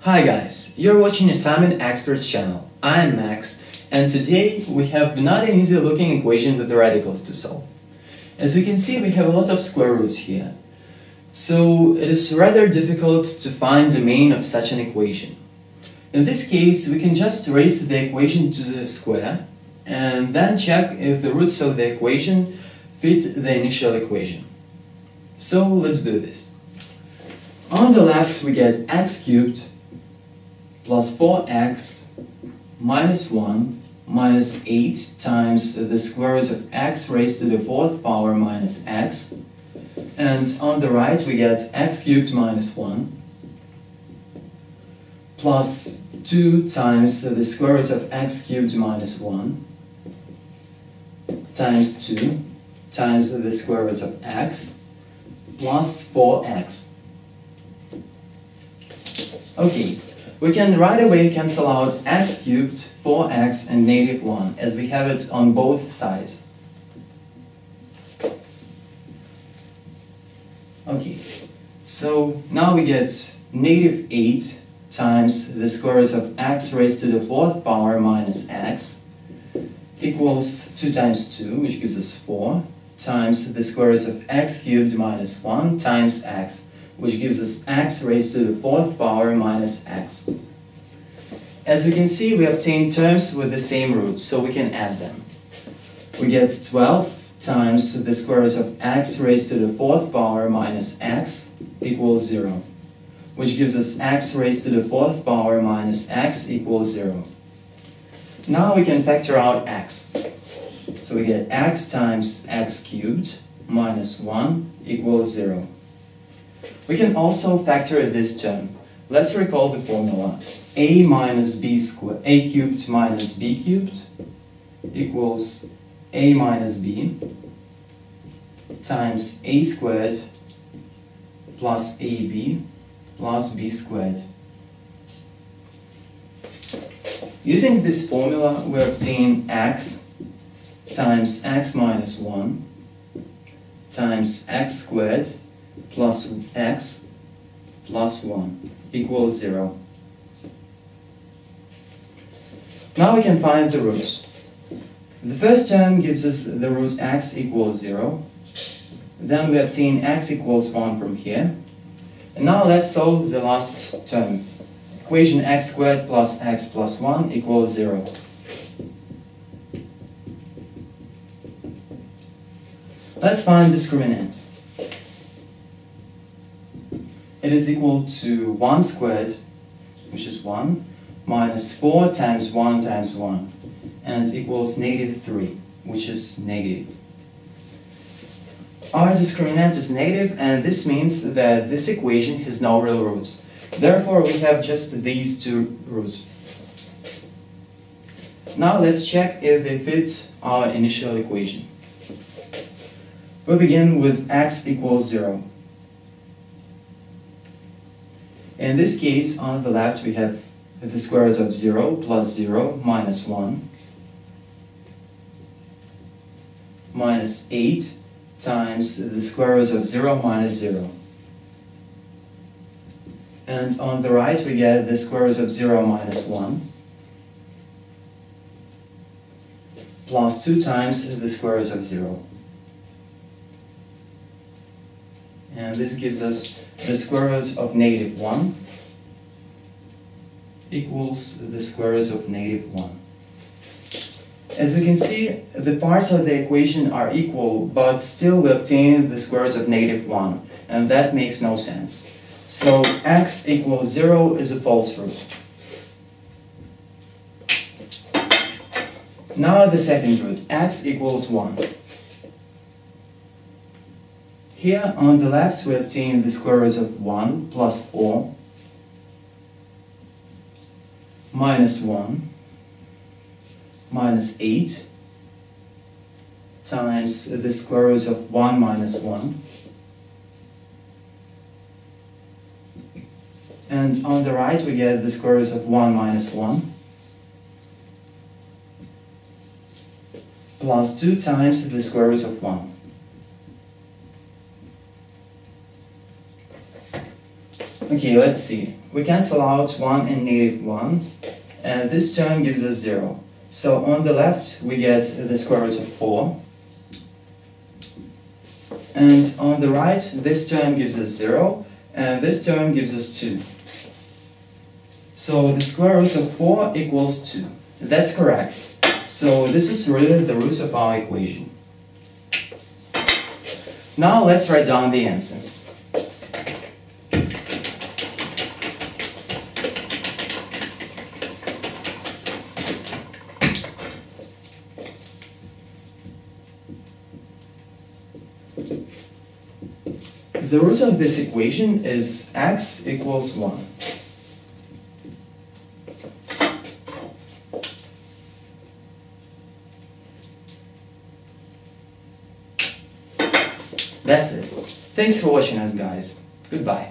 Hi guys, you're watching Assignment Experts channel. I am Max, and today we have not an easy looking equation with the radicals to solve. As we can see, we have a lot of square roots here. So it is rather difficult to find the mean of such an equation. In this case, we can just raise the equation to the square and then check if the roots of the equation fit the initial equation. So let's do this. On the left we get x cubed plus 4x minus 1 minus 8 times the square root of x raised to the 4th power minus x. And on the right we get x cubed minus 1 plus 2 times the square root of x cubed minus 1 times 2 times the square root of x plus 4x. Okay, we can right away cancel out x cubed, 4x and negative 1 as we have it on both sides. Okay, so now we get negative 8 times the square root of x raised to the 4th power minus x equals 2 times 2, which gives us 4, times the square root of x cubed minus 1 times x, which gives us x raised to the 4th power minus x. As we can see, we obtain terms with the same roots, so we can add them. We get 12 times the square root of x raised to the 4th power minus x equals 0, which gives us x raised to the 4th power minus x equals 0. Now we can factor out x. So we get x times x cubed minus 1 equals 0. We can also factor this term. Let's recall the formula. A minus b squared, a cubed minus b cubed equals a minus b times a squared plus ab plus b squared. Using this formula, we obtain x times x minus 1 times x squared plus x plus 1 equals 0. Now we can find the roots. The first term gives us the root x equals 0. Then we obtain x equals 1 from here. And now let's solve the last term. Equation x squared plus x plus 1 equals 0. Let's find discriminant. It is equal to 1 squared, which is 1, minus 4 times 1 times 1, and equals negative 3, which is negative. Our discriminant is negative, and this means that this equation has no real roots. Therefore, we have just these two roots. Now let's check if they fit our initial equation. We begin with x equals 0. In this case, on the left we have the square root of 0 plus 0 minus 1 minus 8 times the square root of 0 minus 0. And on the right we get the square root of 0 minus 1 plus 2 times the square root of 0. And this gives us the square root of negative 1 equals the square root of negative 1. As we can see, the parts of the equation are equal, but still we obtain the square root of negative 1, and that makes no sense. So x equals 0 is a false root. Now the second root, x equals 1. Here on the left we obtain the square root of 1 plus 4 minus 1 minus 8 times the square root of 1 minus 1. And on the right we get the square root of 1 minus 1 plus 2 times the square root of 1. Okay, let's see. we cancel out 1 and negative 1, and this term gives us 0. So on the left we get the square root of 4, and on the right this term gives us 0, and this term gives us 2. So the square root of 4 equals 2. That's correct. So this is really the root of our equation. Now let's write down the answer. The root of this equation is x equals 1. That's it. Thanks for watching us, guys. Goodbye.